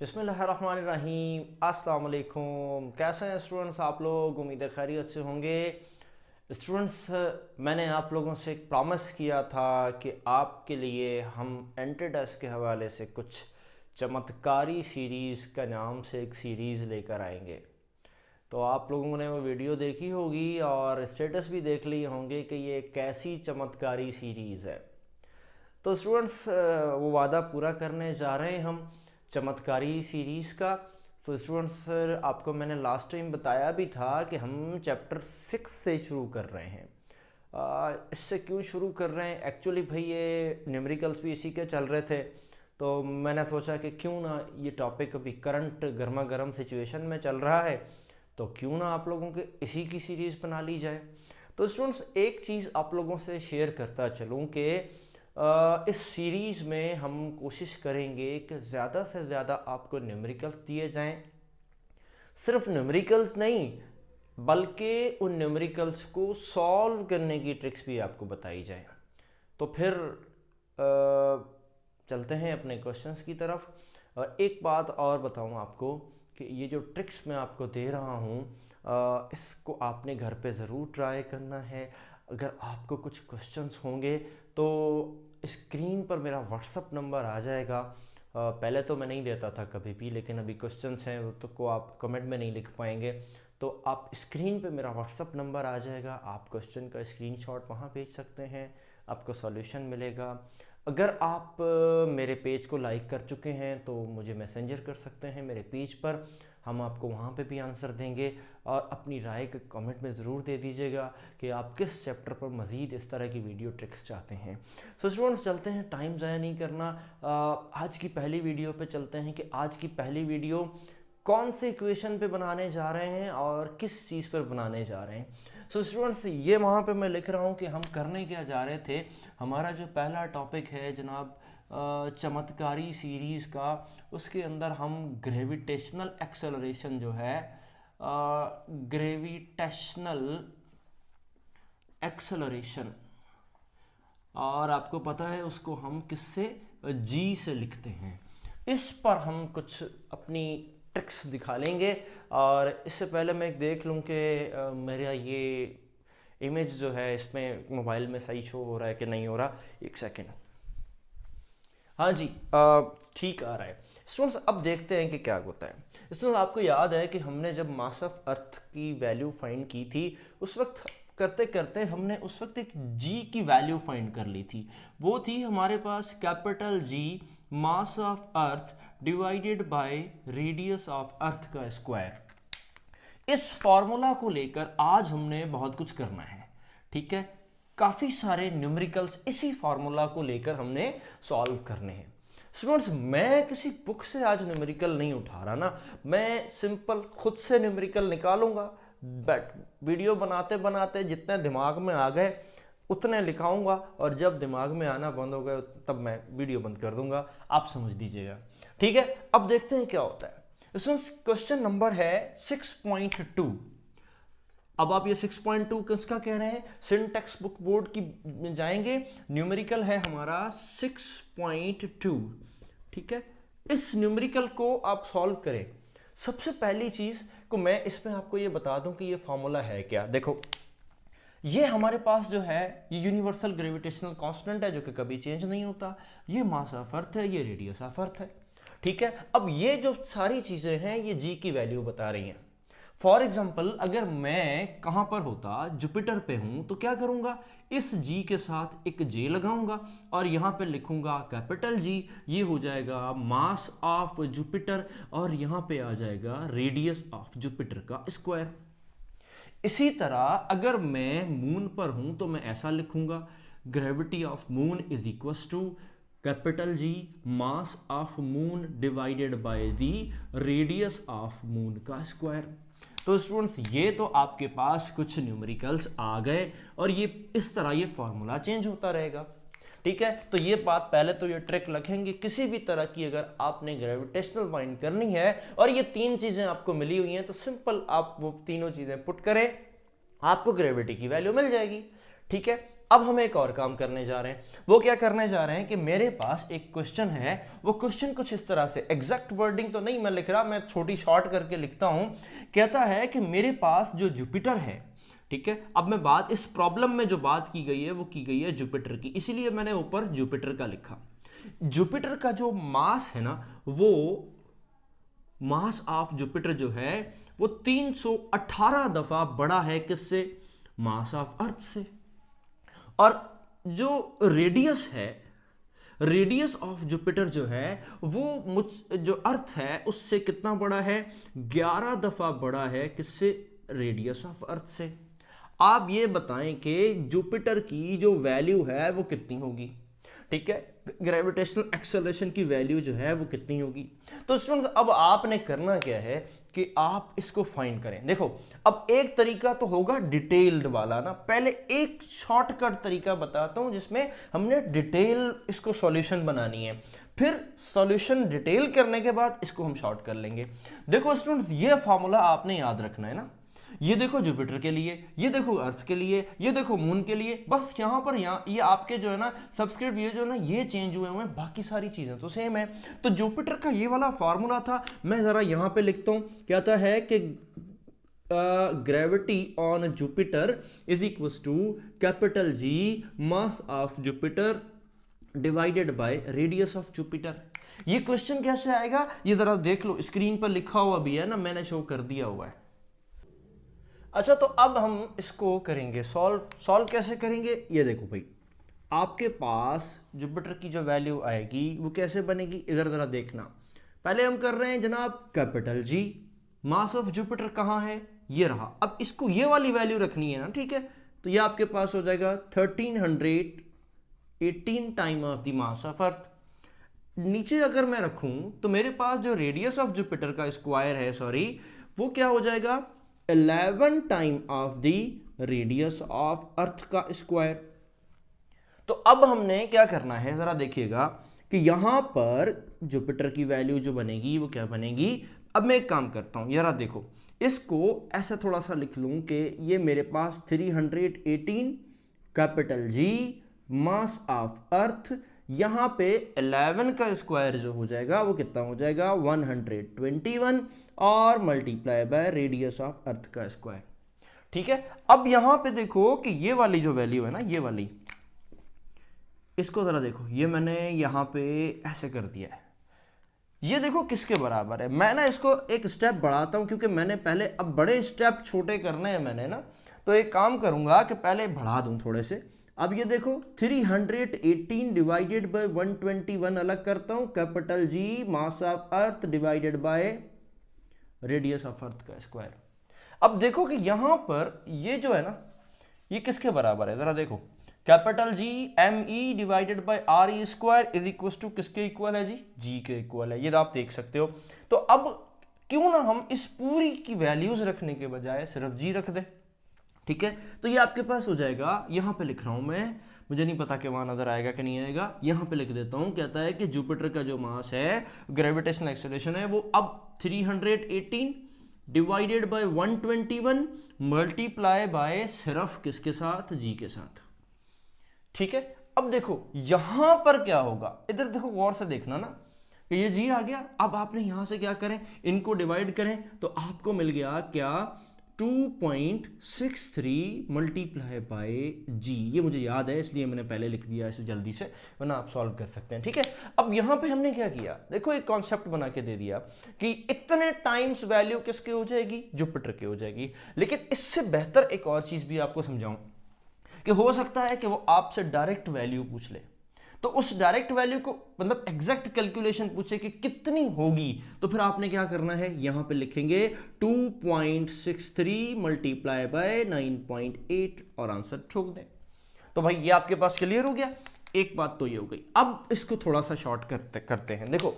बिस्मिल्लाहिर्रहमानिर्रहीम। अस्सलाम वालेकुम। कैसे हैं स्टूडेंट्स आप लोग? उम्मीद है खैरियत से होंगे। स्टूडेंट्स, मैंने आप लोगों से एक प्रॉमिस किया था कि आपके लिए हम एंट्री टेस्ट के हवाले से कुछ चमत्कारी सीरीज़ का नाम से एक सीरीज़ लेकर आएंगे। तो आप लोगों ने वो वीडियो देखी होगी और स्टेटस भी देख लिए होंगे कि ये कैसी चमत्कारी सीरीज़ है। तो स्टूडेंट्स, वो वादा पूरा करने जा रहे हैं हम चमत्कारी सीरीज़ का। तो स्टूडेंट्स, आपको मैंने लास्ट टाइम बताया भी था कि हम चैप्टर 6 से शुरू कर रहे हैं। इससे क्यों शुरू कर रहे हैं? एक्चुअली भाई ये न्यूमेरिकल्स भी इसी के चल रहे थे, तो मैंने सोचा कि क्यों ना ये टॉपिक अभी करंट गर्मा गर्म सिचुएशन में चल रहा है, तो क्यों ना आप लोगों के इसी की सीरीज़ बना ली जाए। तो स्टूडेंट्स, एक चीज़ आप लोगों से शेयर करता चलूँ कि इस सीरीज़ में हम कोशिश करेंगे कि ज़्यादा से ज़्यादा आपको न्यूमेरिकल्स दिए जाएं। सिर्फ न्यूमेरिकल्स नहीं, बल्कि उन न्यूमेरिकल्स को सॉल्व करने की ट्रिक्स भी आपको बताई जाए। तो फिर चलते हैं अपने क्वेश्चंस की तरफ। और एक बात और बताऊं आपको कि ये जो ट्रिक्स मैं आपको दे रहा हूँ, इसको आपने घर पे ज़रूर ट्राई करना है। अगर आपको कुछ क्वेश्चंस होंगे तो स्क्रीन पर मेरा व्हाट्सअप नंबर आ जाएगा। पहले तो मैं नहीं देता था कभी भी, लेकिन अभी क्वेश्चंस हैं वो तो को आप कमेंट में नहीं लिख पाएंगे, तो आप स्क्रीन पे मेरा व्हाट्सअप नंबर आ जाएगा। आप क्वेश्चन का स्क्रीनशॉट वहाँ भेज सकते हैं, आपको सॉल्यूशन मिलेगा। अगर आप मेरे पेज को लाइक कर चुके हैं तो मुझे मैसेंजर कर सकते हैं मेरे पेज पर, हम आपको वहाँ पे भी आंसर देंगे। और अपनी राय के कमेंट में ज़रूर दे दीजिएगा कि आप किस चैप्टर पर मज़ीद इस तरह की वीडियो ट्रिक्स चाहते हैं। सो स्टूडेंट्स, चलते हैं, टाइम ज़ाया नहीं करना। आज की पहली वीडियो पे चलते हैं कि आज की पहली वीडियो कौन से इक्वेशन पे बनाने जा रहे हैं और किस चीज़ पर बनाने जा रहे हैं। सो स्टूडेंट्स, ये वहाँ पे मैं लिख रहा हूँ कि हम करने क्या जा रहे थे। हमारा जो पहला टॉपिक है जनाब चमत्कारी सीरीज़ का, उसके अंदर हम ग्रेविटेशनल एक्सेलरेशन जो है, ग्रेविटेशनल एक्सेलरेशन, और आपको पता है उसको हम किससे, जी से लिखते हैं। इस पर हम कुछ अपनी ट्रिक्स दिखा लेंगे। और इससे पहले मैं एक देख लूँ कि मेरा ये इमेज जो है इसमें मोबाइल में सही शो हो रहा है कि नहीं हो रहा। एक सेकेंड। हाँ जी, ठीक आ रहा है। स्टूडेंट्स, अब देखते हैं कि क्या होता है। स्टूडेंट्स, आपको याद है कि हमने जब मास ऑफ अर्थ की वैल्यू फाइंड की थी, उस वक्त करते करते हमने उस वक्त एक जी की वैल्यू फाइंड कर ली थी। वो थी हमारे पास capital G mass of earth divided by radius of earth का स्क्वायर। इस फॉर्मूला को लेकर आज हमने बहुत कुछ करना है। ठीक है, काफ़ी सारे न्यूमेरिकल्स इसी फार्मूला को लेकर हमने सॉल्व करने हैं। स्टूडेंट्स, मैं किसी बुक से आज न्यूमेरिकल नहीं उठा रहा ना, मैं सिंपल खुद से न्यूमेरिकल निकालूंगा। बट वीडियो बनाते बनाते जितने दिमाग में आ गए उतने लिखाऊंगा, और जब दिमाग में आना बंद हो गए तब मैं वीडियो बंद कर दूंगा। आप समझ लीजिएगा। ठीक है, अब देखते हैं क्या होता है। इसमें क्वेश्चन नंबर है 6.2। अब आप ये 6.2 किसका कह रहे हैं? सिंटेक्स बुक बोर्ड की जाएंगे, न्यूमेरिकल है हमारा 6.2। ठीक है, इस न्यूमेरिकल को आप सॉल्व करें। सबसे पहली चीज को मैं इसमें आपको ये बता दूं कि ये फॉर्मूला है क्या। देखो, ये हमारे पास जो है ये यूनिवर्सल ग्रेविटेशनल कांस्टेंट है जो कि कभी चेंज नहीं होता। ये मास ऑफ अर्थ है, ये रेडियस ऑफ अर्थ है। ठीक है, अब ये जो सारी चीजें हैं ये जी की वैल्यू बता रही हैं। फॉर एग्जाम्पल, अगर मैं कहां पर होता, जुपिटर पे हूं, तो क्या करूंगा, इस जी के साथ एक जे लगाऊंगा और यहां पे लिखूंगा कैपिटल जी। ये हो जाएगा मास ऑफ जुपिटर, और यहां पे आ जाएगा रेडियस ऑफ जुपिटर का स्क्वायर। इसी तरह अगर मैं मून पर हूं तो मैं ऐसा लिखूंगा, gravity of moon is equal to capital G mass of moon divided by the radius of moon का स्क्वायर। तो स्टूडेंट्स, ये तो आपके पास कुछ न्यूमेरिकल्स आ गए, और ये इस तरह ये फॉर्मूला चेंज होता रहेगा। ठीक है, तो ये बात पहले तो ये ट्रिक रखेंगे किसी भी तरह की अगर आपने ग्रेविटेशनल फाइंड करनी है और ये तीन चीजें आपको मिली हुई हैं, तो सिंपल आप वो तीनों चीजें पुट करें, आपको ग्रेविटी की वैल्यू मिल जाएगी। ठीक है, अब हम एक और काम करने जा रहे हैं। वो क्या करने जा रहे हैं कि मेरे पास एक क्वेश्चन है, वो क्वेश्चन कुछ इस तरह से, एग्जैक्ट वर्डिंग तो नहीं मैं लिख रहा, मैं छोटी शॉर्ट करके लिखता हूं। कहता है कि मेरे पास जो जुपिटर है, ठीक है, अब मैं बात इस प्रॉब्लम में जो बात की गई है वो की गई है जुपिटर की, इसीलिए मैंने ऊपर जुपिटर का लिखा। जुपिटर का जो मास है ना, वो मास ऑफ जुपिटर जो है वो 318 दफा बड़ा है किससे? मास ऑफ अर्थ से। और जो रेडियस है, रेडियस ऑफ जुपिटर जो है वो जो अर्थ है उससे कितना बड़ा है? 11 दफा बड़ा है किससे? रेडियस ऑफ अर्थ से। आप ये बताएं कि जुपिटर की जो वैल्यू है वो कितनी होगी? ठीक है, ग्रेविटेशनल एक्सेलरेशन की वैल्यू जो है वो कितनी होगी? तो स्टूडेंट्स अब आपने करना क्या है कि आप इसको फाइंड करें। देखो, अब एक तरीका तो होगा डिटेल्ड वाला ना, पहले एक शॉर्टकट तरीका बताता हूं जिसमें हमने डिटेल इसको सॉल्यूशन बनानी है, फिर सॉल्यूशन डिटेल करने के बाद इसको हम शॉर्ट कर लेंगे। देखो स्टूडेंट्स, ये फॉर्मूला आपने याद रखना है ना, ये देखो जुपिटर के लिए, ये देखो अर्थ के लिए, ये देखो मून के लिए, बस यहां पर ये आपके जो है ना सबस्क्रिप्ट, ये जो है ना ये चेंज हुए हैं, बाकी सारी चीजें तो सेम है। तो जुपिटर का ये वाला फार्मूला था, मैं जरा यहां पे लिखता हूं। कहता है कि gravity on Jupiter is equal to capital G mass of Jupiter divided by radius of Jupiter. ये क्वेश्चन कैसे आएगा ये जरा देख लो, स्क्रीन पर लिखा हुआ भी है ना, मैंने शो कर दिया हुआ है। अच्छा, तो अब हम इसको करेंगे सॉल्व कैसे करेंगे? ये देखो भाई, आपके पास जुपिटर की जो वैल्यू आएगी वो कैसे बनेगी, इधर जरा देखना। पहले हम कर रहे हैं जनाब capital G, mass of Jupiter कहाँ है? ये रहा। अब इसको ये वाली वैल्यू रखनी है ना, ठीक है, तो ये आपके पास हो जाएगा 1318 time of the mass of अर्थ। नीचे अगर मैं रखूं तो मेरे पास जो रेडियस ऑफ जुपिटर का स्क्वायर है, सॉरी, वो क्या हो जाएगा? 11 time of the radius of earth का स्क्वायर। तो अब हमने क्या करना है जरा देखिएगा कि यहां पर जुपिटर की वैल्यू जो बनेगी वो क्या बनेगी। अब मैं एक काम करता हूं, जरा देखो, इसको ऐसा थोड़ा सा लिख लूं कि ये मेरे पास 318 कैपिटल जी मास ऑफ अर्थ, यहां पे 11 का स्क्वायर जो हो जाएगा वो कितना हो जाएगा? 121, और multiply by radius of earth का स्क्वायर। ठीक है, अब यहां पे देखो कि ये वाली जो वैल्यू है ना, ये वाली, इसको जरा देखो, ये मैंने यहां पे ऐसे कर दिया है, ये देखो किसके बराबर है। मैं ना इसको एक स्टेप बढ़ाता हूं क्योंकि मैंने पहले, अब बड़े स्टेप छोटे करने हैं मैंने ना, तो एक काम करूंगा कि पहले बढ़ा दूं थोड़े से। अब ये देखो 318 डिवाइडेड बाय 121 अलग करता हूं, capital G mass of earth divided by radius of earth का स्क्वायर। अब देखो कि यहां पर ये जो है ना, ये किसके बराबर है? जरा देखो, capital G M E divided by R E square is equal to किसके इक्वल है जी? जी के इक्वल है। ये आप देख सकते हो। तो अब क्यों ना हम इस पूरी की वैल्यूज रखने के बजाय सिर्फ जी रख दे। ठीक है, तो ये आपके पास हो जाएगा, यहां पे लिख रहा हूं मैं, मुझे नहीं पता कि वहां नजर आएगा कि नहीं आएगा, यहां पे लिख देता हूं। कहता है कि जुपिटर का जो मास है, ग्रेविटेशनल एक्सेलरेशन है, वो अब 318 डिवाइडेड बाय 121 मल्टीप्लाई बाय सिर्फ किसके साथ? जी के साथ। ठीक है, अब देखो यहां पर क्या होगा, इधर देखो गौर से देखना ना, ये जी आ गया। अब आपने यहां से क्या करें, इनको डिवाइड करें, तो आपको मिल गया क्या? 2.63 मल्टीप्लाई बाय जी। ये मुझे याद है इसलिए मैंने पहले लिख दिया इसे जल्दी से, वरना आप सॉल्व कर सकते हैं। ठीक है, अब यहां पे हमने क्या किया, देखो एक कॉन्सेप्ट बना के दे दिया कि इतने टाइम्स वैल्यू किसके हो जाएगी? जुपिटर की हो जाएगी। लेकिन इससे बेहतर एक और चीज भी आपको समझाऊं कि हो सकता है कि वो आपसे डायरेक्ट वैल्यू पूछ ले, तो उस डायरेक्ट वैल्यू को मतलब एग्जैक्ट कैलकुलेशन पूछे कि कितनी होगी, तो फिर आपने क्या करना है, यहां पे लिखेंगे 2.63 मल्टीप्लाई बाय 9.8 और आंसर ठोक दें। तो भाई ये आपके पास क्लियर हो गया। एक बात तो ये हो गई। अब इसको थोड़ा सा शॉर्ट करते हैं। देखो,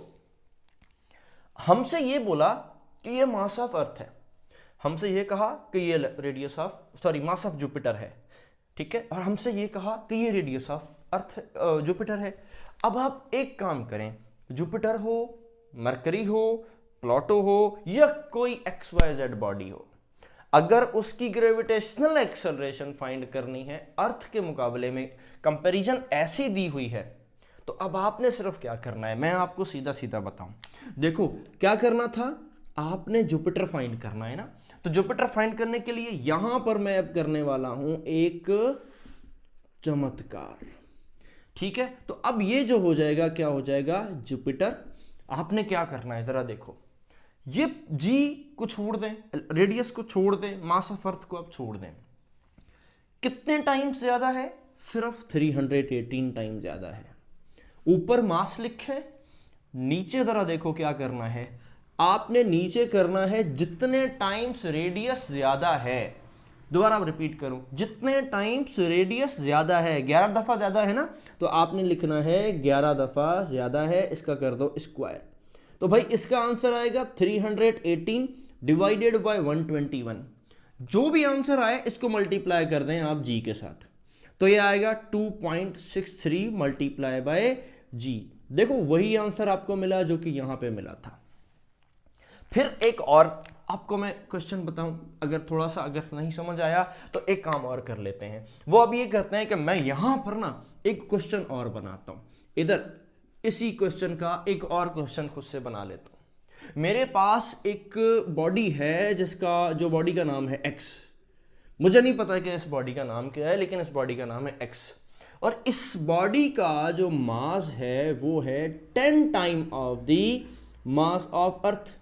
हमसे ये बोला कि ये मास ऑफ अर्थ है, हमसे ये कहा कि ये radius of, sorry, mass of Jupiter है। ठीक है, और हमसे ये कहा कि ये रेडियस ऑफ अर्थ जुपिटर है। अब आप एक काम करें, जुपिटर हो, मरकरी हो, प्लूटो हो, या कोई XYZ बॉडी हो, अगर उसकी ग्रेविटेशनल एक्सेलरेशन फाइंड करनी है अर्थ के मुकाबले में, कंपैरिजन ऐसी दी हुई है, तो अब आपने सिर्फ क्या करना है, मैं आपको सीधा सीधा बताऊं। देखो क्या करना था, आपने जुपिटर फाइंड करना है ना, तो जुपिटर फाइंड करने के लिए यहां पर मैं अब करने वाला हूं एक चमत्कार। ठीक है, तो अब ये जो हो जाएगा, क्या हो जाएगा, जुपिटर। आपने क्या करना है जरा देखो, ये जी को छोड़ दें, रेडियस को छोड़ दें, मास ऑफ अर्थ को अब छोड़ दें। कितने टाइम्स ज्यादा है, सिर्फ 318 टाइम ज्यादा है। ऊपर मास लिखे, नीचे जरा देखो क्या करना है, आपने नीचे करना है जितने टाइम्स रेडियस ज्यादा है। दोबारा रिपीट करूं, जितने टाइम्स रेडियस ज्यादा है, 11 दफा ज्यादा है ना, तो आपने लिखना है 11 दफा ज्यादा है, इसका कर दो स्क्वायर। तो भाई इसका आंसर आएगा 318 डिवाइडेड बाय 121। जो भी आंसर आए इसको मल्टीप्लाई कर दें आप जी के साथ, तो ये आएगा 2.63 मल्टीप्लाई बाय जी। देखो वही आंसर आपको मिला जो कि यहां पे मिला था। फिर एक और आपको मैं क्वेश्चन बताऊं, अगर थोड़ा सा अगर नहीं समझ आया तो एक काम और कर लेते हैं। वो अब ये करते हैं कि मैं यहां पर ना एक क्वेश्चन और बनाता हूं, इधर इसी क्वेश्चन का एक और क्वेश्चन खुद से बना लेता हूं। मेरे पास एक बॉडी है जिसका, जो बॉडी का नाम है एक्स। मुझे नहीं पता कि इस बॉडी का नाम क्या है, लेकिन इस बॉडी का नाम है एक्स। और इस बॉडी का जो मास है वो है 10 time of the mass of अर्थ,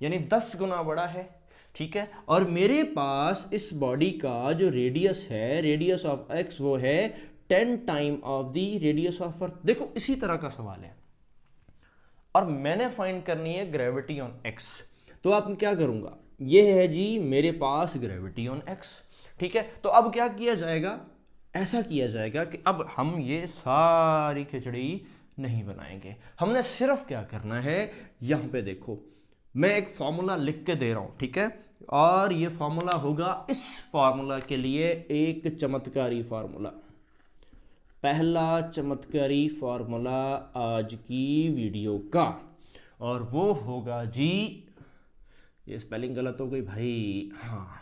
यानी 10 गुना बड़ा है। ठीक है, और मेरे पास इस बॉडी का जो रेडियस है, रेडियस ऑफ एक्स, वो है 10 time of the radius of अर्थ। देखो इसी तरह का सवाल है और मैंने फाइंड करनी है ग्रेविटी ऑन एक्स। तो आप क्या करूंगा, ये है जी मेरे पास ग्रेविटी ऑन एक्स। ठीक है, तो अब क्या किया जाएगा, ऐसा किया जाएगा कि अब हम ये सारी खिचड़ी नहीं बनाएंगे। हमने सिर्फ क्या करना है, यहां पे देखो मैं एक फॉर्मूला लिख के दे रहा हूं, ठीक है, और ये फॉर्मूला होगा, इस फॉर्मूला के लिए एक चमत्कारी फॉर्मूला, पहला चमत्कारी फॉर्मूला आज की वीडियो का, और वो होगा जी, ये स्पेलिंग गलत हो गई भाई, हाँ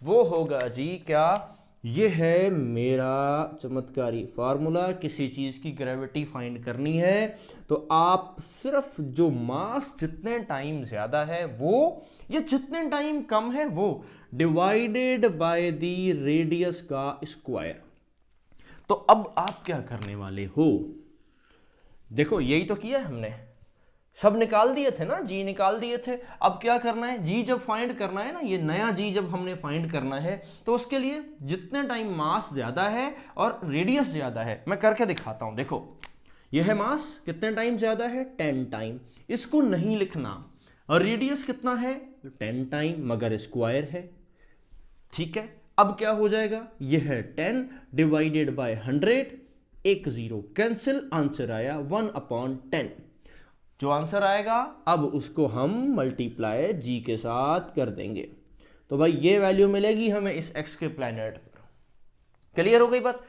वो होगा जी क्या, ये है मेरा चमत्कारी फार्मूला। किसी चीज़ की ग्रेविटी फाइंड करनी है तो आप सिर्फ जो मास जितने टाइम ज़्यादा है वो, या जितने टाइम कम है वो, डिवाइडेड बाय द रेडियस का स्क्वायर। तो अब आप क्या करने वाले हो, देखो यही तो किया है हमने, सब निकाल दिए थे ना, जी निकाल दिए थे। अब क्या करना है, जी जब फाइंड करना है ना, ये नया जी जब हमने फाइंड करना है तो उसके लिए जितने टाइम मास ज्यादा है और रेडियस ज्यादा है, मैं करके दिखाता हूं। देखो यह है मास, कितने टाइम ज्यादा है, 10 टाइम, इसको नहीं लिखना। और रेडियस कितना है, 10 टाइम, मगर स्क्वायर है। ठीक है, अब क्या हो जाएगा, यह है 10 डिवाइडेड बाय 100, एक जीरो कैंसिल, आंसर आया 1/10। जो आंसर आएगा अब उसको हम मल्टीप्लाई जी के साथ कर देंगे, तो भाई ये वैल्यू मिलेगी हमें इस एक्स के प्लैनेट पर। क्लियर हो गई बात।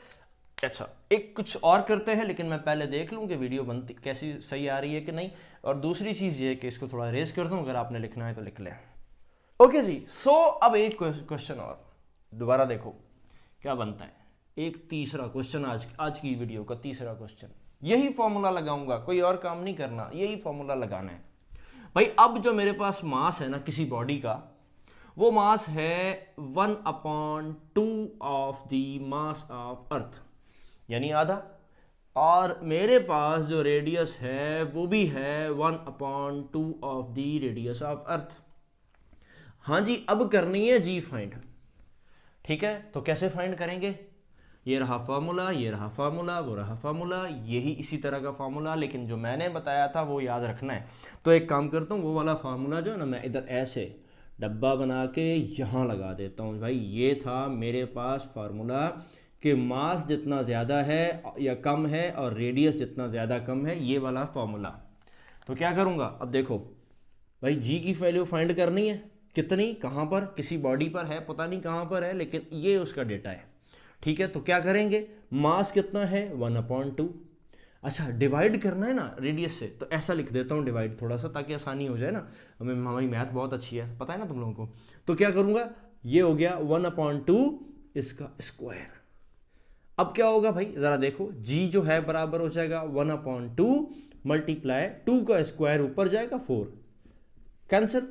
अच्छा एक कुछ और करते हैं, लेकिन मैं पहले देख लूं कि वीडियो बनती कैसी सही आ रही है कि नहीं। और दूसरी चीज ये कि इसको थोड़ा रेस कर दूं, अगर आपने लिखना है तो लिख लें। ओके जी, सो अब एक क्वेश्चन और दोबारा देखो क्या बनता है, एक तीसरा क्वेश्चन, आज की वीडियो का तीसरा क्वेश्चन। यही फॉर्मूला लगाऊंगा, कोई और काम नहीं करना, यही फॉर्मूला लगाना है भाई। अब जो मेरे पास मास है ना किसी बॉडी का, वो मास है 1/2 ऑफ द मास ऑफ अर्थ, यानी आधा। और मेरे पास जो रेडियस है वो भी है 1/2 of the radius of earth. हाँ जी, अब करनी है जी फाइंड। ठीक है, तो कैसे फाइंड करेंगे, ये रहा फार्मूला, ये रहा फार्मूला, वो रहा फार्मूला, यही इसी तरह का फार्मूला, लेकिन जो मैंने बताया था वो याद रखना है। तो एक काम करता हूँ, वो वाला फार्मूला जो है ना, मैं इधर ऐसे डब्बा बना के यहाँ लगा देता हूँ। भाई ये था मेरे पास फार्मूला कि मास जितना ज़्यादा है या कम है और रेडियस जितना ज़्यादा कम है, ये वाला फार्मूला। तो क्या करूँगा, अब देखो भाई जी की वैल्यू फाइंड करनी है, कितनी, कहाँ पर, किसी बॉडी पर है, पता नहीं कहाँ पर है, लेकिन ये उसका डेटा है। ठीक है, तो क्या करेंगे, मास कितना है 1/2। अच्छा डिवाइड करना है ना रेडियस से, तो ऐसा लिख देता हूँ डिवाइड, थोड़ा सा ताकि आसानी हो जाए ना, हमारी मैथ बहुत अच्छी है, पता है ना तुम लोगों को। तो क्या करूँगा, ये हो गया 1/2 इसका स्क्वायर। अब क्या होगा भाई, जरा देखो, g जो है बराबर हो जाएगा 1/2 मल्टीप्लाई 2 का स्क्वायर ऊपर जाएगा 4, कैंसिल।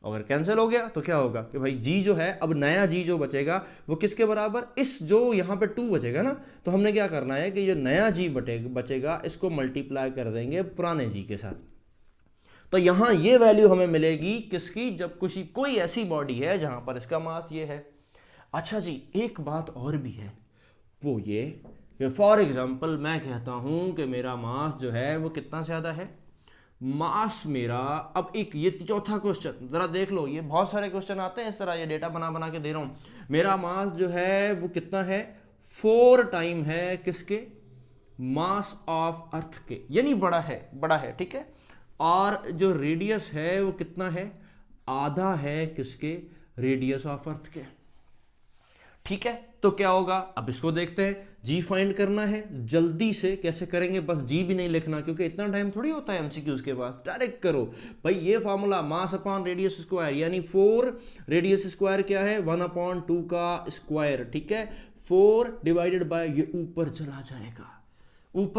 अगर कैंसिल हो गया तो क्या होगा कि भाई g जो है, अब नया g जो बचेगा वो किसके बराबर, इस जो यहाँ पे 2 बचेगा ना, तो हमने क्या करना है कि जो नया g बचेगा इसको मल्टीप्लाई कर देंगे पुराने g के साथ। तो यहाँ ये वैल्यू हमें मिलेगी किसकी, जब कोई ऐसी बॉडी है जहाँ पर इसका मास ये है। अच्छा जी, एक बात और भी है, वो ये फॉर एग्जाम्पल मैं कहता हूँ कि मेरा मास जो है वो कितना ज़्यादा है, मास मेरा, अब एक ये चौथा क्वेश्चन ज़रा देख लो, ये बहुत सारे क्वेश्चन आते हैं इस तरह, ये डेटा बना बना के दे रहा हूँ। मेरा मास जो है वो कितना है, 4 टाइम है किसके, मास ऑफ अर्थ के, यानी बड़ा है, ठीक है। और जो रेडियस है वो कितना है, आधा है किसके, रेडियस ऑफ अर्थ के, ठीक है। तो क्या होगा, अब इसको देखते हैं, जी फाइंड करना है, जल्दी से कैसे करेंगे, बस जी भी नहीं लिखना क्योंकि इतना टाइम थोड़ी होता है एमसीक्यूज के पास, डायरेक्ट करो भाई। ये formula mass upon radius square, यानी 4 रेडियस स्क्वायर क्या है, 1/2 का स्क्वायर, ठीक है। 4 डिवाइडेड बाय, ये ऊपर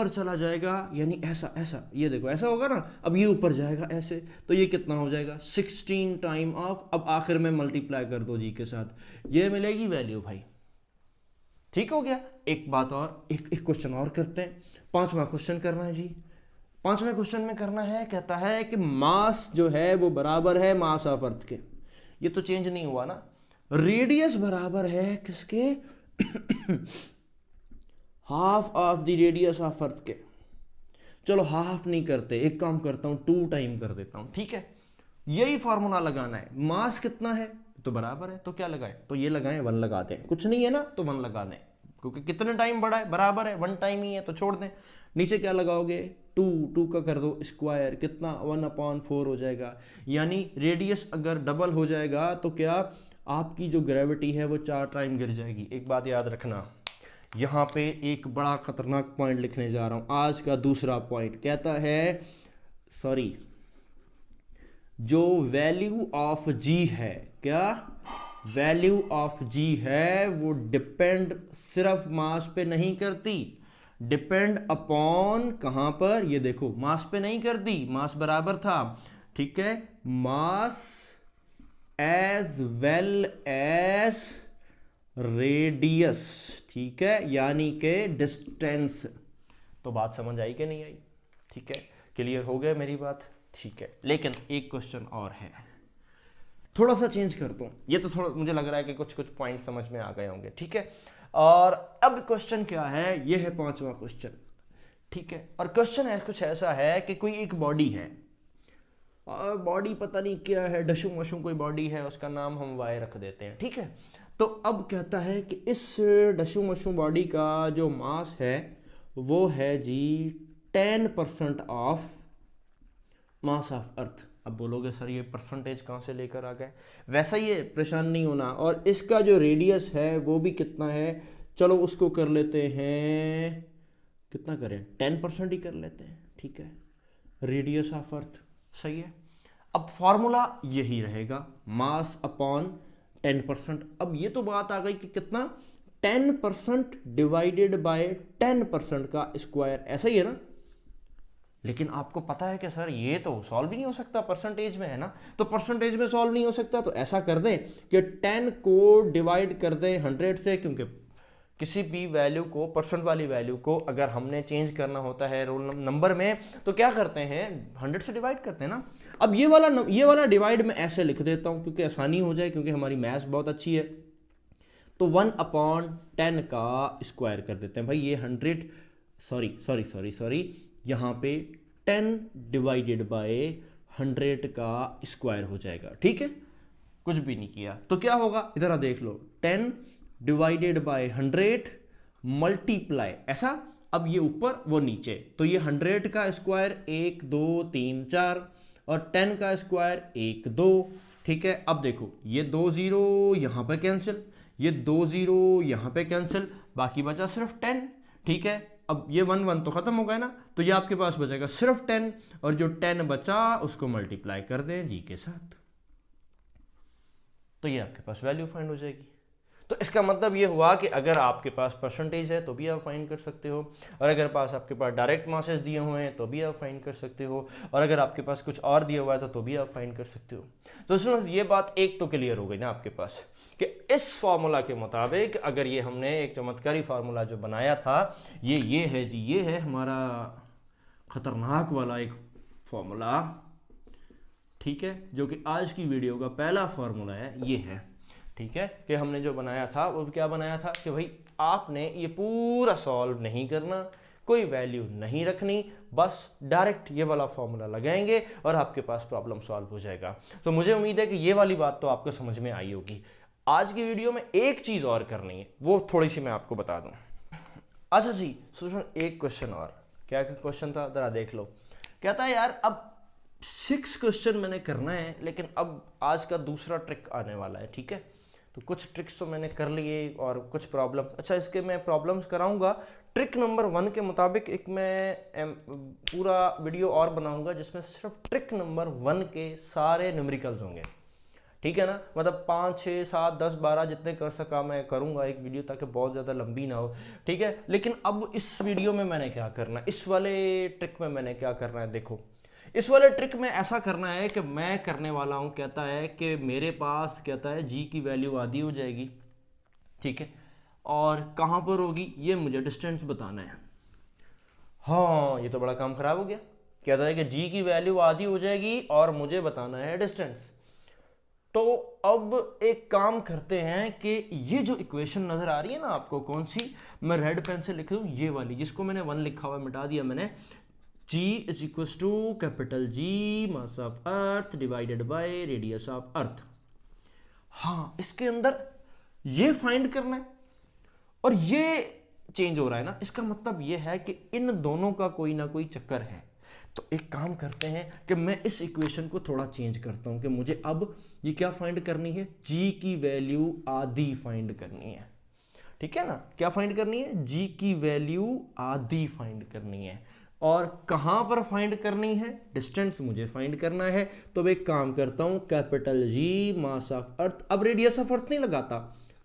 चला जाएगा, यानी ऐसा, ये देखो ऐसा होगा ना, अब ये ऊपर जाएगा ऐसे, तो ये कितना हो जाएगा 16 टाइम ऑफ, अब आखिर में मल्टीप्लाई कर दो जी के साथ, ये मिलेगी वैल्यू भाई, ठीक हो गया। एक बात और, एक क्वेश्चन और करते हैं, 5वां क्वेश्चन करना है जी। 5वें क्वेश्चन में करना है, कहता है कि मास जो है वो बराबर है मास ऑफ अर्थ के, ये तो चेंज नहीं हुआ ना, रेडियस बराबर है किसके half of the radius of अर्थ के। चलो हाफ नहीं करते, एक काम करता हूं 2 टाइम कर देता हूं, ठीक है। यही फॉर्मूला लगाना है, मास कितना है तो बराबर है, तो क्या लगाएं, तो ये लगाएं 1 लगा दें, कुछ नहीं है ना तो 1 लगा दें, क्योंकि कितने टाइम बड़ा है, बराबर है, 1 टाइम ही है तो छोड़ दें। नीचे क्या लगाओगे, 2 का कर दो स्क्वायर, कितना 1/4 हो जाएगा, यानी रेडियस अगर डबल हो जाएगा तो क्या आपकी जो ग्रेविटी है वो 4 टाइम गिर जाएगी। एक बात याद रखना, यहाँ पे एक बड़ा खतरनाक पॉइंट लिखने जा रहा हूं, आज का दूसरा पॉइंट कहता है, सॉरी, जो वैल्यू ऑफ जी है, क्या वैल्यू ऑफ जी है वो डिपेंड सिर्फ मास पे नहीं करती, डिपेंड अपॉन कहां पर, ये देखो मास पे नहीं करती, मास बराबर था, ठीक है, mass as well as radius, ठीक है, यानी के डिस्टेंस। तो बात समझ आई कि नहीं आई, ठीक है, क्लियर हो गया मेरी बात, ठीक है। लेकिन एक क्वेश्चन और है, थोड़ा सा चेंज करता हूं, ये तो थोड़ा मुझे लग रहा है कि कुछ पॉइंट समझ में आ गए होंगे, ठीक है। और अब क्वेश्चन क्या है, ये है 5वां क्वेश्चन, ठीक है। और क्वेश्चन है कुछ ऐसा है कि कोई एक बॉडी है, और बॉडी पता नहीं क्या है, डशू मशू कोई बॉडी है, उसका नाम हम वाई रख देते हैं, ठीक है। तो अब कहता है कि इस डशू मशू बॉडी का जो मास है वो है जी 10% ऑफ मास ऑफ अर्थ। अब बोलोगे सर ये परसेंटेज कहाँ से लेकर आ गए, वैसा ही है, परेशान नहीं होना। और इसका जो रेडियस है वो भी कितना है, चलो उसको कर लेते हैं, कितना करें, 10% ही कर लेते हैं, ठीक है, रेडियस ऑफ अर्थ, सही है। अब फॉर्मूला यही रहेगा, मास अपॉन 10%। अब ये तो बात आ गई कि कितना, 10% डिवाइडेड बाय 10% का स्क्वायर, ऐसा ही है ना। लेकिन आपको पता है कि सर ये तो सॉल्व ही नहीं हो सकता, परसेंटेज में है ना, तो परसेंटेज में सॉल्व नहीं हो सकता, तो ऐसा कर दें कि 10 को डिवाइड कर दें 100 से, क्योंकि किसी भी वैल्यू को, परसेंट वाली वैल्यू को अगर हमने चेंज करना होता है रोल नंबर में, तो क्या करते हैं 100 से डिवाइड करते हैं ना। अब ये वाला डिवाइड मैं ऐसे लिख देता हूं क्योंकि आसानी हो जाए, क्योंकि हमारी मैथ्स बहुत अच्छी है। तो 1/10 का स्क्वायर कर देते हैं भाई, ये 100, सॉरी, यहाँ पे 10 डिवाइडेड बाय 100 का स्क्वायर हो जाएगा, ठीक है, कुछ भी नहीं किया। तो क्या होगा, इधर देख लो, 10 डिवाइडेड बाय 100 मल्टीप्लाई, ऐसा, अब ये ऊपर वो नीचे, तो ये 100 का स्क्वायर 1 2 3 4 और 10 का स्क्वायर 1 2, ठीक है। अब देखो ये 2 0 यहाँ पे कैंसिल, ये 2 0 यहाँ पे कैंसिल, बाकी बचा सिर्फ 10, ठीक है। अब ये 1 1 तो खत्म हो गया ना, तो ये आपके पास बचेगा सिर्फ 10, और जो 10 बचा उसको मल्टीप्लाई कर दें जी के साथ, तो ये आपके पास वैल्यू फाइंड हो जाएगी। तो इसका मतलब ये हुआ कि अगर आपके पास परसेंटेज है तो भी आप फाइंड कर सकते हो, और अगर आपके पास डायरेक्ट मासेस दिए हुए हैं तो भी आप फाइंड कर सकते हो, और अगर आपके पास कुछ और दिया हुआ है तो भी आप फाइंड कर सकते हो। तो स्टूडेंट्स ये बात एक तो क्लियर हो गई ना आपके पास कि इस फार्मूला के मुताबिक अगर ये हमने एक चमत्कारी फार्मूला जो बनाया था ये है जी, ये है हमारा खतरनाक वाला एक फार्मूला, ठीक है, जो कि आज की वीडियो का पहला फार्मूला है, ये है, ठीक है, कि हमने जो बनाया था वो क्या बनाया था कि भाई आपने ये पूरा सॉल्व नहीं करना, कोई वैल्यू नहीं रखनी, बस डायरेक्ट ये वाला फॉर्मूला लगाएंगे और आपके पास प्रॉब्लम सॉल्व हो जाएगा। तो मुझे उम्मीद है कि ये वाली बात तो आपको समझ में आई होगी। आज की वीडियो में एक चीज़ और करनी है, वो थोड़ी सी मैं आपको बता दूं। अच्छा जी सुनो, एक क्वेश्चन और, क्या क्वेश्चन था ज़रा देख लो। कहता है यार अब 6 क्वेश्चन मैंने करना है, लेकिन अब आज का दूसरा ट्रिक आने वाला है, ठीक है। तो कुछ ट्रिक्स तो मैंने कर लिए और कुछ प्रॉब्लम, अच्छा इसके मैं प्रॉब्लम्स कराऊंगा। ट्रिक नंबर 1 के मुताबिक एक मैं पूरा वीडियो और बनाऊंगा जिसमें सिर्फ ट्रिक नंबर 1 के सारे न्यूमेरिकल्स होंगे, ठीक है ना। मतलब 5, 6, 7, 10, 12 जितने कर सका मैं करूंगा एक वीडियो, ताकि बहुत ज़्यादा लंबी ना हो, ठीक है। लेकिन अब इस वीडियो में मैंने क्या करना है, इस वाले ट्रिक में मैंने क्या करना है, देखो इस वाले ट्रिक में ऐसा करना है कि मैं करने वाला हूं, कहता है कि मेरे पास कहता है जी की वैल्यू आधी हो जाएगी, ठीक है, और कहां पर होगी ये मुझे डिस्टेंस बताना है। हाँ ये तो बड़ा काम खराब हो गया, कहता है कि जी की वैल्यू आधी हो जाएगी और मुझे बताना है डिस्टेंस। तो अब एक काम करते हैं कि ये जो इक्वेशन नजर आ रही है ना आपको, कौन सी, मैं रेड पेन से लिख दूं, ये वाली जिसको मैंने 1 लिखा हुआ मिटा दिया मैंने, G is equal to capital G mass of earth divided by radius of earth. हाँ इसके अंदर ये फाइंड करना है और ये चेंज हो रहा है ना, इसका मतलब ये है कि इन दोनों का कोई ना कोई चक्कर है। तो एक काम करते हैं कि मैं इस इक्वेशन को थोड़ा चेंज करता हूं कि मुझे अब ये क्या फाइंड करनी है, G की वैल्यू आधी फाइंड करनी है, ठीक है ना। क्या फाइंड करनी है, G की वैल्यू आधी फाइंड करनी है, और कहां पर फाइंड करनी है, डिस्टेंस मुझे फाइंड करना है। तो मैं एक काम करता हूं, कैपिटल G मास ऑफ अर्थ, अब रेडियस ऑफ अर्थ नहीं लगाता,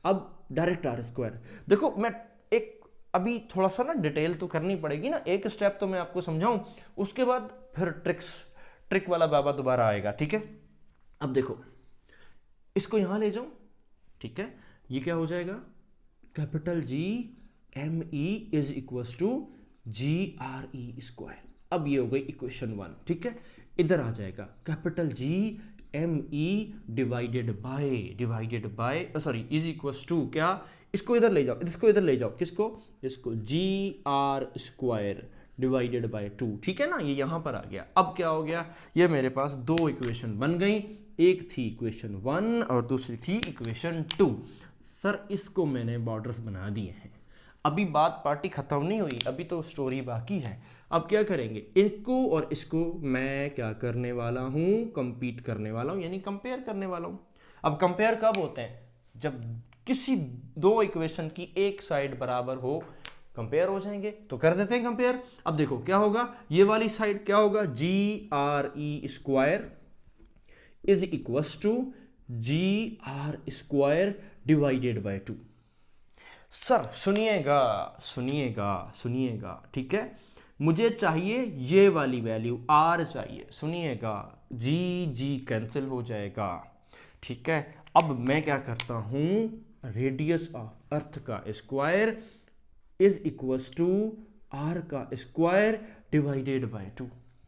अब डायरेक्ट आर स्क्वायर। देखो मैं एक अभी थोड़ा सा ना डिटेल तो करनी पड़ेगी ना, एक स्टेप तो मैं आपको समझाऊं, उसके बाद फिर ट्रिक वाला बाबा दोबारा आएगा, ठीक है। अब देखो इसको यहां ले जाऊं, ठीक है, ये क्या हो जाएगा, capital G ME is equal to GRE square. अब ये हो गई इक्वेशन 1, ठीक है। इधर आ जाएगा capital G ME divided by sorry is equal to क्या, इसको इधर ले जाओ, इसको इधर ले जाओ, किसको, इसको GR स्क्वायर डिवाइडेड बाय 2, ठीक है ना, ये यहां पर आ गया। अब क्या हो गया, ये मेरे पास 2 इक्वेशन बन गई, एक थी इक्वेशन 1 और दूसरी थी इक्वेशन 2। सर इसको मैंने बॉर्डर्स बना दिए हैं, अभी बात पार्टी खत्म नहीं हुई, अभी तो स्टोरी बाकी है। अब क्या करेंगे, इनको और इसको मैं क्या करने वाला हूं, कंपीट करने वाला हूं, यानी कंपेयर करने वाला हूं। अब कंपेयर कब होते हैं, जब किसी 2 इक्वेशन की एक साइड बराबर हो, कंपेयर हो जाएंगे। तो कर देते हैं कंपेयर। अब देखो क्या होगा, ये वाली साइड क्या होगा, GRE square is equal to GR square divided by 2। Sir सुनिएगा सुनिएगा सुनिएगा, ठीक है, मुझे चाहिए ये वाली वैल्यू R चाहिए, सुनिएगा, जी कैंसिल हो जाएगा, ठीक है। अब मैं क्या करता हूं, रेडियस ऑफ अर्थ का square is equal to R का स्क्वायर डिवाइडेड बाय 2,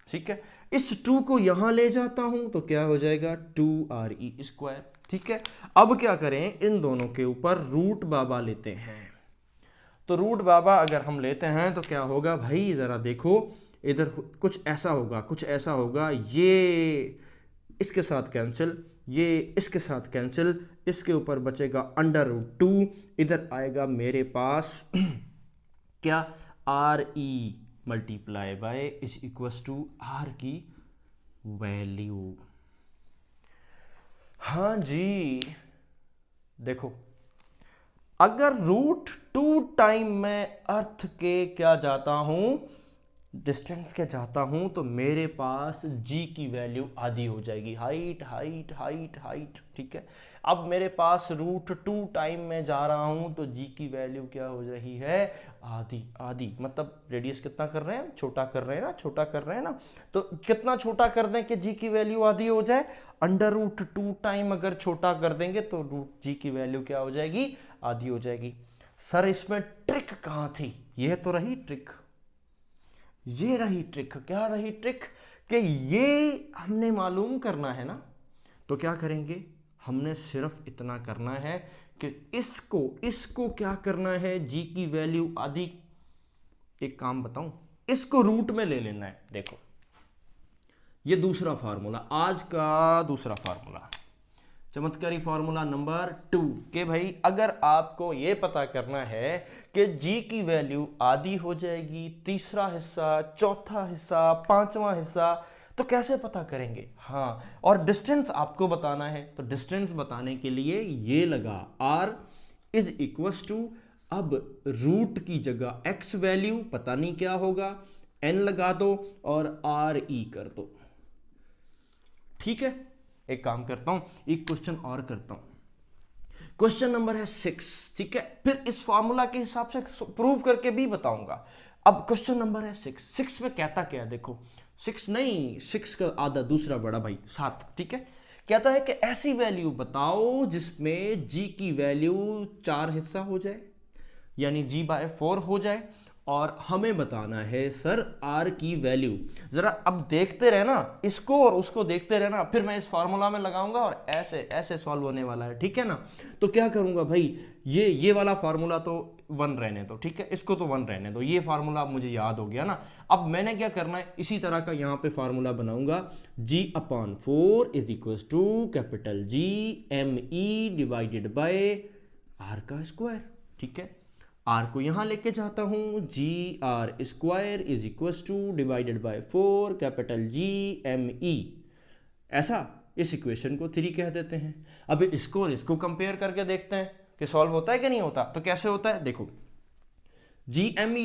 ठीक है। इस 2 को यहां ले जाता हूं तो क्या हो जाएगा, 2RE स्क्वायर, ठीक है। अब क्या करें, इन दोनों के ऊपर रूट बाबा लेते हैं। तो रूट बाबा अगर हम लेते हैं तो क्या होगा भाई, जरा देखो इधर कुछ ऐसा होगा, कुछ ऐसा होगा, ये इसके साथ कैंसिल, ये इसके साथ कैंसिल, इसके ऊपर बचेगा अंडर रूट 2, इधर आएगा मेरे पास क्या, RE multiply by is equal to R की वैल्यू। हाँ जी देखो, अगर रूट 2 टाइम मैं अर्थ के क्या जाता हूं, डिस्टेंस के चाहता हूं तो मेरे पास जी की वैल्यू आधी हो जाएगी, हाइट हाइट हाइट हाइट, ठीक है। अब मेरे पास √2 टाइम में जा रहा हूं तो जी की वैल्यू क्या हो रही है, आधी आधी, मतलब रेडियस कितना कर रहे हैं, छोटा कर रहे हैं ना, छोटा कर रहे हैं ना, तो कितना छोटा कर दें कि जी की वैल्यू आधी हो जाए, √2 टाइम अगर छोटा कर देंगे तो जी की वैल्यू क्या हो जाएगी, आधी हो जाएगी। सर इसमें ट्रिक कहाँ थी, यह तो रही ट्रिक, ये रही ट्रिक, क्या रही ट्रिक, कि ये हमने मालूम करना है ना, तो क्या करेंगे, हमने सिर्फ इतना करना है कि इसको इसको क्या करना है, जी की वैल्यू आधी, एक काम बताऊं, इसको रूट में ले लेना है। देखो ये दूसरा फार्मूला, आज का दूसरा फार्मूला, चमत्कारी फार्मूला नंबर 2, कि भाई अगर आपको ये पता करना है कि जी की वैल्यू आधी हो जाएगी, तीसरा हिस्सा, चौथा हिस्सा, पांचवा हिस्सा, तो कैसे पता करेंगे, हाँ, और डिस्टेंस आपको बताना है, तो डिस्टेंस बताने के लिए ये लगा r इज इक्वस टू, अब रूट की जगह x वैल्यू पता नहीं क्या होगा, n लगा दो और re कर दो, ठीक है। एक काम करता हूं, एक क्वेश्चन और करता हूं, क्वेश्चन नंबर है 6, ठीक है, फिर इस फॉर्मूला के हिसाब से प्रूव करके भी बताऊंगा। अब क्वेश्चन नंबर है 6 में कहता क्या है, देखो 6 नहीं, 6 का आधा, दूसरा बड़ा भाई 7, ठीक है। कहता है कि ऐसी वैल्यू बताओ जिसमें जी की वैल्यू 4 हिस्सा हो जाए, यानी g/4 हो जाए, और हमें बताना है सर r की वैल्यू। जरा अब देखते रहना इसको और उसको, देखते रहना, फिर मैं इस फार्मूला में लगाऊंगा और ऐसे ऐसे सॉल्व होने वाला है, ठीक है ना। तो क्या करूंगा भाई, ये वाला फार्मूला तो 1 रहने दो, ठीक है, इसको तो 1 रहने दो, ये फार्मूला अब मुझे याद हो गया ना। अब मैंने क्या करना है, इसी तरह का यहां पे फार्मूला बनाऊंगा, g/4 is equal to capital G me divided by r का स्क्वायर, ठीक है। r को यहां लेके जाता हूं, g/² is equal to divided by 4 कैपिटल G me, ऐसा, इस इक्वेशन को 3 कह देते हैं। अब इसको और इसको कंपेयर करके देखते हैं कि सॉल्व होता है कि नहीं होता। तो कैसे होता है, देखो जी एम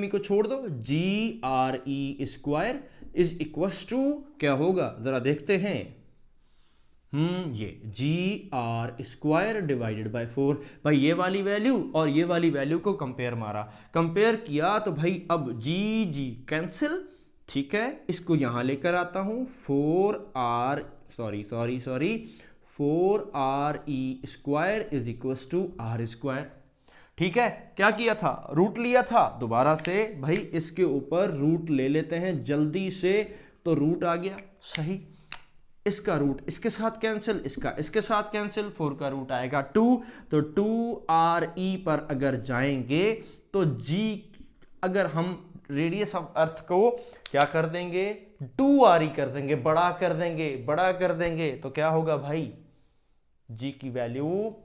ई को छोड़ दो, GRE² इज इक्वल टू क्या होगा, जरा देखते हैं, ये GR² डिवाइडेड बाय 4, भाई ये वाली वैल्यू और ये वाली वैल्यू को कंपेयर मारा, कंपेयर किया तो भाई अब जी कैंसिल, ठीक है, इसको यहां लेकर आता हूं, 4RE² is equal to R², ठीक है। क्या किया था, रूट लिया था, दोबारा से भाई इसके ऊपर रूट ले लेते हैं जल्दी से, तो रूट आ गया, सही, इसका रूट इसके साथ कैंसिल, इसका इसके साथ कैंसिल, 4 का रूट आएगा 2, तो 2RE पर अगर जाएंगे तो G, अगर हम रेडियस ऑफ अर्थ को क्या कर देंगे, 2RE कर देंगे, बड़ा कर देंगे, बड़ा कर देंगे, तो क्या होगा भाई, G की वैल्यू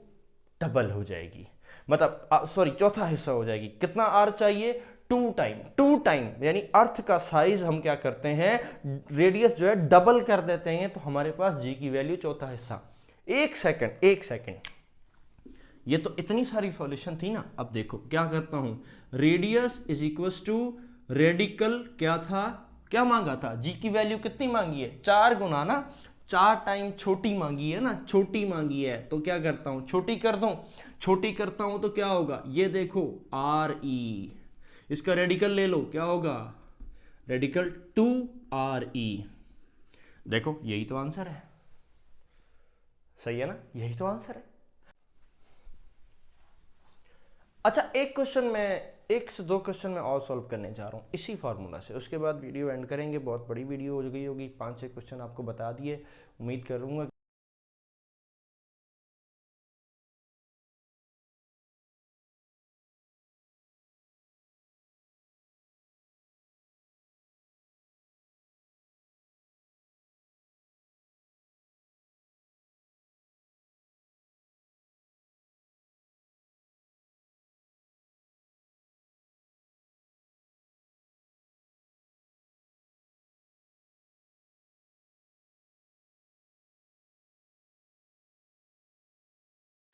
डबल हो जाएगी, मतलब सॉरी चौथा हिस्सा हो जाएगी। कितना R चाहिए, 2 टाइम, यानी अर्थ का साइज हम क्या करते हैं, रेडियस जो है डबल कर देते हैं, तो हमारे पास जी की वैल्यू चौथा हिस्सा। एक सेकंड, ये तो इतनी सारी सॉल्यूशन थी ना। अब देखो क्या करता हूं, radius is equal to radical, क्या था, क्या मांगा था, जी की वैल्यू कितनी मांगी है, 4 गुना ना, 4 टाइम छोटी मांगी है ना, छोटी मांगी है, तो क्या करता हूं, छोटी कर दूं, छोटी करता हूं तो क्या होगा, ये देखो RE, इसका रेडिकल ले लो, क्या होगा, रेडिकल 2RE, देखो यही तो आंसर है, सही है ना, यही तो आंसर है। अच्छा एक क्वेश्चन में, 1 से 2 क्वेश्चन में और सॉल्व करने जा रहा हूँ इसी फार्मूला से, उसके बाद वीडियो एंड करेंगे। बहुत बड़ी वीडियो हो गई होगी, 5-6 क्वेश्चन आपको बता दिए, उम्मीद करूँगा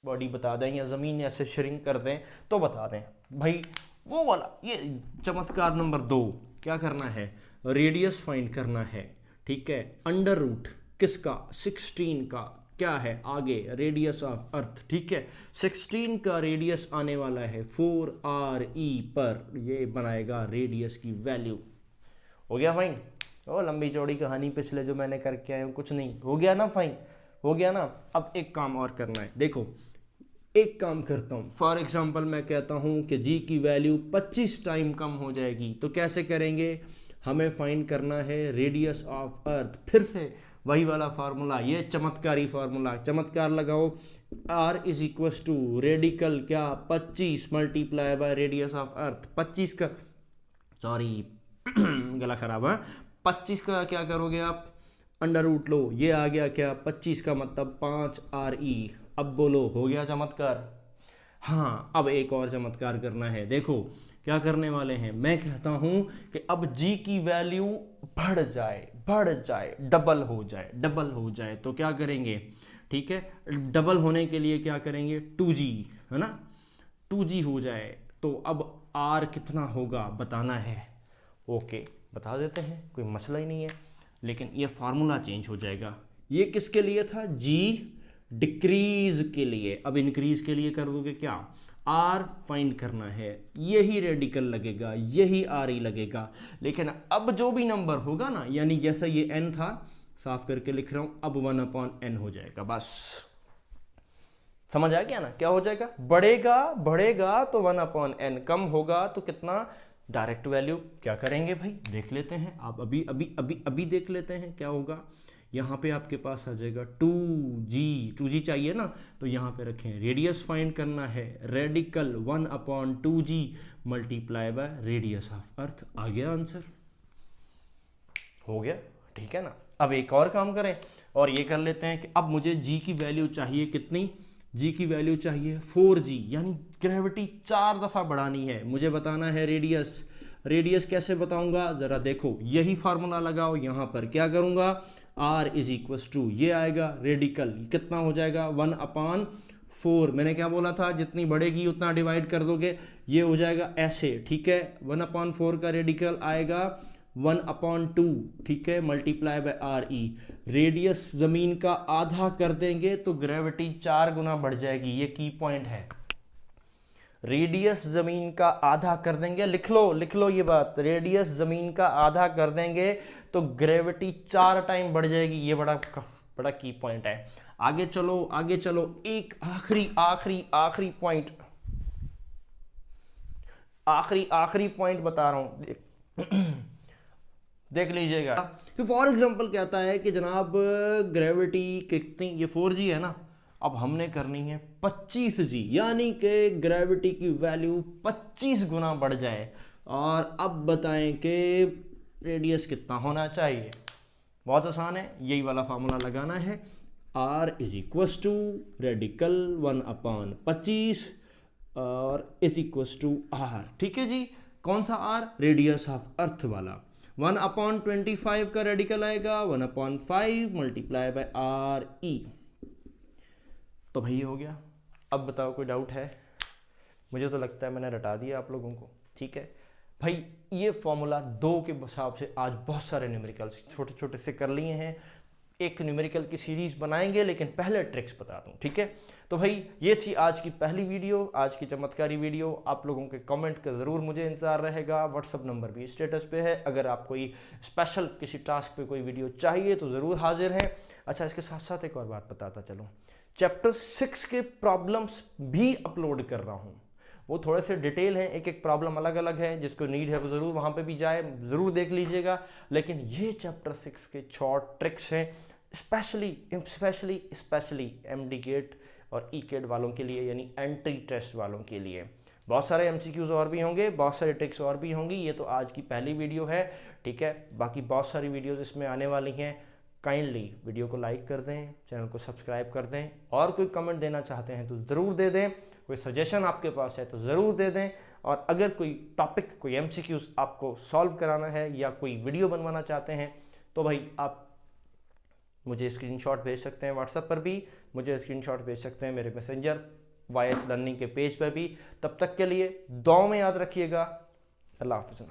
बॉडी बता दें या ज़मीन ऐसे श्रिंक कर दें तो बता दें भाई, वो वाला, ये चमत्कार नंबर 2, क्या करना है, रेडियस फाइंड करना है, ठीक है। अंडर रूट किसका, 16 का क्या है आगे, रेडियस ऑफ अर्थ, ठीक है। 16 का रेडियस आने वाला है 4RE पर, ये बनाएगा रेडियस की वैल्यू। हो गया फाइन। ओ लंबी चौड़ी कहानी पिछले जो मैंने करके आया हूँ, कुछ नहीं, हो गया ना फाइन, हो गया ना। अब एक काम और करना है, देखो एक काम करता हूँ, फॉर एग्जांपल मैं कहता हूँ कि जी की वैल्यू 25 टाइम कम हो जाएगी, तो कैसे करेंगे, हमें फाइंड करना है रेडियस ऑफ अर्थ। फिर से वही वाला फार्मूला, ये चमत्कारी फार्मूला, चमत्कार लगाओ, R is equal to radical क्या 25 multiply by radius of earth. 25 का, सॉरी गला खराब है, 25 का क्या करोगे आप, अंडर रूट लो, ये आ गया क्या 25 का मतलब 5RE। अब बोलो हो गया चमत्कार। हाँ अब एक और चमत्कार करना है, देखो क्या करने वाले हैं, मैं कहता हूं कि अब G की वैल्यू बढ़ जाए, डबल हो जाए, तो क्या करेंगे, ठीक है, डबल होने के लिए क्या करेंगे, 2G, है ना, 2G हो जाए, तो अब R कितना होगा बताना है। ओके बता देते हैं, कोई मसला ही नहीं है, लेकिन ये फार्मूला चेंज हो जाएगा। ये किसके लिए था, G डिक्रीज के लिए, अब इंक्रीज के लिए कर दोगे क्या, R फाइंड करना है, यही रेडिकल लगेगा, यही RE लगेगा। लेकिन अब जो भी नंबर होगा ना, यानी जैसा ये n था, साफ करके लिख रहा हूं, अब 1/n हो जाएगा, बस समझ आ गया ना, क्या हो जाएगा, बढ़ेगा तो 1/n, कम होगा तो कितना, डायरेक्ट वैल्यू। क्या करेंगे भाई, देख लेते हैं, आप अभी देख लेते हैं क्या होगा। यहाँ पे आपके पास आ जाएगा 2G चाहिए ना, तो यहाँ पे रखें, रेडियस फाइंड करना है, radical 1/2G multiply by radius of earth, आ गया आंसर, हो गया, ठीक है ना। अब एक और काम करें और ये कर लेते हैं कि अब मुझे G की वैल्यू चाहिए कितनी, G की वैल्यू चाहिए 4G, यानी ग्रेविटी 4 दफ़ा बढ़ानी है, मुझे बताना है रेडियस कैसे बताऊंगा, ज़रा देखो, यही फार्मूला लगाओ, यहाँ पर क्या करूँगा, R इज इक्वल टू, ये आएगा रेडिकल, कितना हो जाएगा 1/4, मैंने क्या बोला था, जितनी बढ़ेगी उतना डिवाइड कर दोगे, ये हो जाएगा ऐसे, ठीक है, 1/4 का रेडिकल आएगा 1/2, ठीक है, मल्टीप्लाई बाय RE। रेडियस जमीन का आधा कर देंगे तो ग्रेविटी 4 गुना बढ़ जाएगी, ये की पॉइंट है, रेडियस जमीन का आधा कर देंगे, लिख लो ये बात, रेडियस जमीन का आधा कर देंगे तो ग्रेविटी 4 टाइम बढ़ जाएगी, ये बड़ा की पॉइंट है। आगे चलो, एक आखिरी पॉइंट, आखिरी पॉइंट बता रहा हूं, देख लीजिएगा कि फॉर एग्जांपल कहता है कि जनाब ग्रेविटी कितनी, ये 4G है ना, अब हमने करनी है 25G, यानी कि ग्रेविटी की वैल्यू 25 गुना बढ़ जाए, और अब बताएं कि रेडियस कितना होना चाहिए। बहुत आसान है, यही वाला फार्मूला लगाना है, R is equal to radical 1/25 और इज इक्वल टू R, ठीक है जी, कौन सा R, रेडियस ऑफ अर्थ वाला, 1/25 का रेडिकल आएगा 1/5 मल्टीप्लाई बाय RE। तो भाई हो गया। अब बताओ कोई डाउट है, मुझे तो लगता है मैंने रटा दिया आप लोगों को, ठीक है भाई। ये फॉर्मूला 2 के हिसाब से आज बहुत सारे न्यूमेरिकल्स छोटे छोटे से कर लिए हैं, एक न्यूमेरिकल की सीरीज बनाएंगे, लेकिन पहले ट्रिक्स बता दूं, ठीक है। तो भाई ये थी आज की पहली वीडियो, आज की चमत्कारी वीडियो। आप लोगों के कमेंट का ज़रूर मुझे इंतजार रहेगा, व्हाट्सअप नंबर भी स्टेटस पे है, अगर आप कोई स्पेशल किसी टास्क पे कोई वीडियो चाहिए तो ज़रूर हाजिर हैं। अच्छा, इसके साथ साथ एक और बात बताता चलो, चैप्टर 6 के प्रॉब्लम्स भी अपलोड कर रहा हूँ, वो थोड़े से डिटेल हैं, एक एक प्रॉब्लम अलग अलग है, जिसको नीड है वो ज़रूर वहाँ पे भी जाए, ज़रूर देख लीजिएगा। लेकिन ये चैप्टर 6 के शॉर्ट ट्रिक्स हैं, स्पेशली MD गेट और E-गेट वालों के लिए, यानी एंट्री टेस्ट वालों के लिए। बहुत सारे MCQs और भी होंगे, बहुत सारे ट्रिक्स और भी होंगी, ये तो आज की पहली वीडियो है, ठीक है। बाकी बहुत सारी वीडियोस इसमें आने वाली हैं। काइंडली वीडियो को लाइक कर दें, चैनल को सब्सक्राइब कर दें, और कोई कमेंट देना चाहते हैं तो ज़रूर दे दें, कोई सजेशन आपके पास है तो ज़रूर दे दें, और अगर कोई टॉपिक, कोई MCQs आपको सॉल्व कराना है या कोई वीडियो बनवाना चाहते हैं तो भाई आप मुझे स्क्रीनशॉट भेज सकते हैं, व्हाट्सएप पर भी मुझे स्क्रीनशॉट भेज सकते हैं, मेरे मैसेंजर YS लर्निंग के पेज पर भी। तब तक के लिए दुआ में याद रखिएगा। अल्लाह हाफ़िज़।